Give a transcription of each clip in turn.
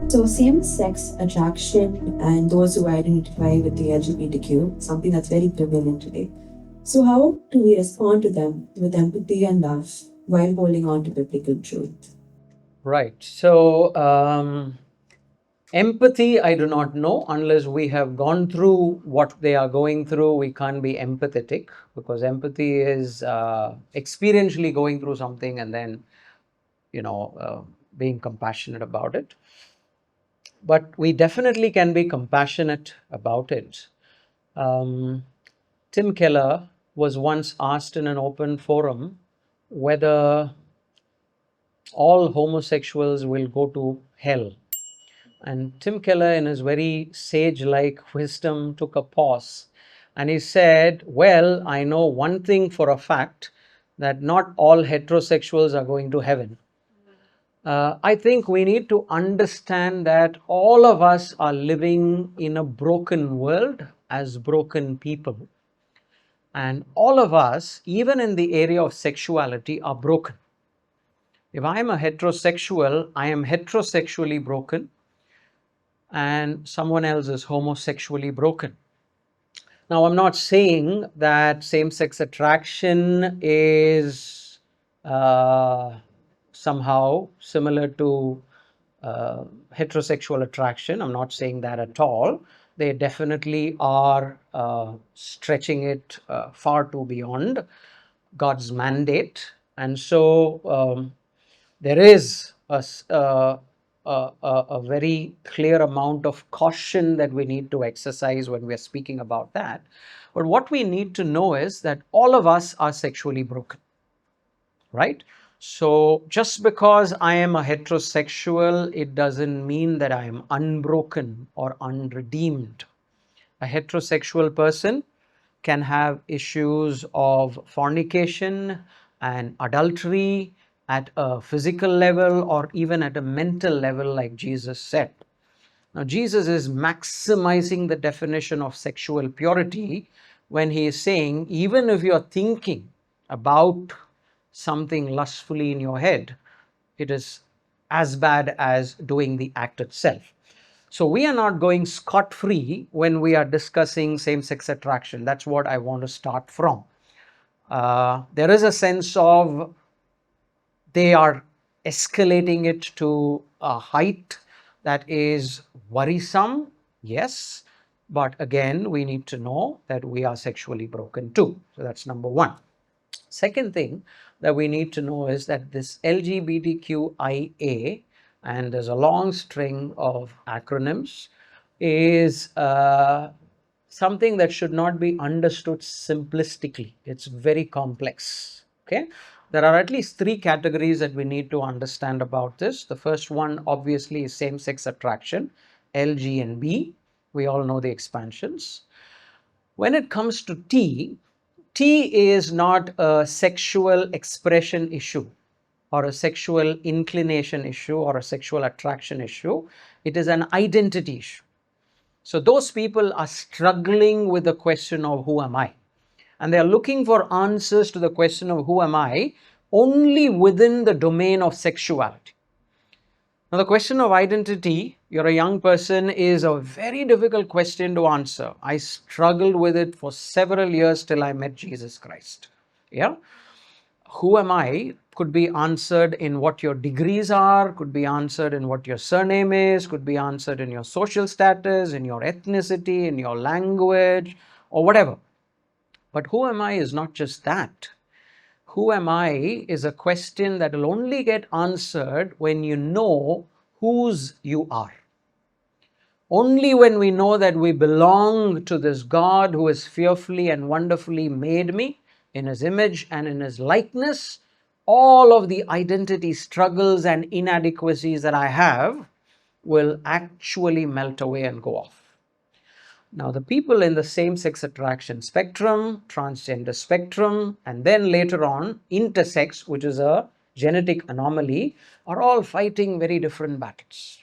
So, same sex attraction and those who identify with the LGBTQ, something that's very prevalent today. So, how do we respond to them with empathy and love while holding on to biblical truth? Right. So, empathy, I do not know. Unless we have gone through what they are going through, we can't be empathetic, because empathy is experientially going through something and then, you know, being compassionate about it. But we definitely can be compassionate about it. Um, Tim Keller was once asked in an open forum whether all homosexuals will go to hell. And Tim Keller, in his very sage like wisdom, took a pause and he said, well, I know one thing for a fact, that not all heterosexuals are going to heaven. I think we need to understand that all of us are living in a broken world as broken people. And all of us, even in the area of sexuality, are broken. If I am a heterosexual, I am heterosexually broken, and someone else is homosexually broken. Now, I'm not saying that same sex attraction is somehow similar to heterosexual attraction. I'm not saying that at all. They definitely are stretching it far too beyond God's mandate. And so there is a very clear amount of caution that we need to exercise when we are speaking about that. But what we need to know is that all of us are sexually broken, right? So just because I am a heterosexual, it doesn't mean that I am unbroken or unredeemed. A heterosexual person can have issues of fornication and adultery at a physical level or even at a mental level, like Jesus said. Now, Jesus is maximizing the definition of sexual purity when he is saying, even if you're thinking about something lustfully in your head, it is as bad as doing the act itself. So we are not going scot free when we are discussing same sex attraction. That's what I want to start from. There is a sense of they are escalating it to a height that is worrisome, yes. But again, we need to know that we are sexually broken too. So that's number one. Second thing that we need to know is that this LGBTQIA, and there's a long string of acronyms, is something that should not be understood simplistically. It's very complex. Okay. There are at least three categories that we need to understand about this. The first one, obviously, is same sex attraction, L, G, and B. We all know the expansions. When it comes to T, T is not a sexual expression issue or a sexual inclination issue or a sexual attraction issue. It is an identity issue. So those people are struggling with the question of who am I? And they are looking for answers to the question of who am I only within the domain of sexuality. Now, the question of identity, you're a young person, is a very difficult question to answer. I struggled with it for several years till I met Jesus Christ. Yeah. Who am I could be answered in what your degrees are, could be answered in what your surname is, could be answered in your social status, in your ethnicity, in your language, or whatever. But who am I is not just that. Who am I is a question that will only get answered when you know whose you are. Only when we know that we belong to this God who has fearfully and wonderfully made me in his image and in his likeness, all of the identity struggles and inadequacies that I have will actually melt away and go off. Now, the people in the same sex attraction spectrum, transgender spectrum, and then later on intersex, which is a genetic anomaly, are all fighting very different battles.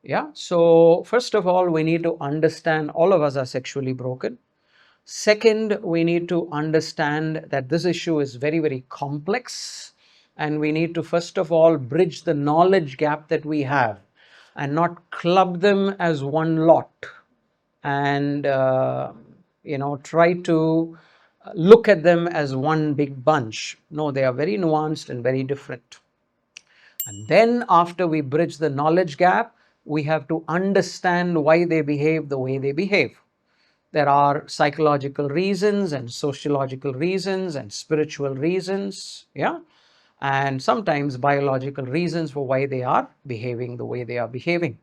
Yeah. So, first of all, we need to understand all of us are sexually broken. Second, we need to understand that this issue is very, very complex. And we need to, first of all, bridge the knowledge gap that we have. and not club them as one lot and try to look at them as one big bunch. No, they are very nuanced and very different. And then after we bridge the knowledge gap, we have to understand why they behave the way they behave. There are psychological reasons and sociological reasons and spiritual reasons, yeah, and sometimes biological reasons for why they are behaving the way they are behaving.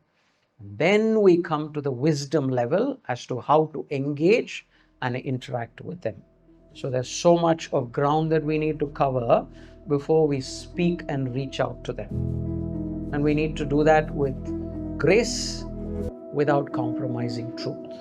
And then we come to the wisdom level as to how to engage and interact with them. So there's so much of ground that we need to cover before we speak and reach out to them. And we need to do that with grace without compromising truth.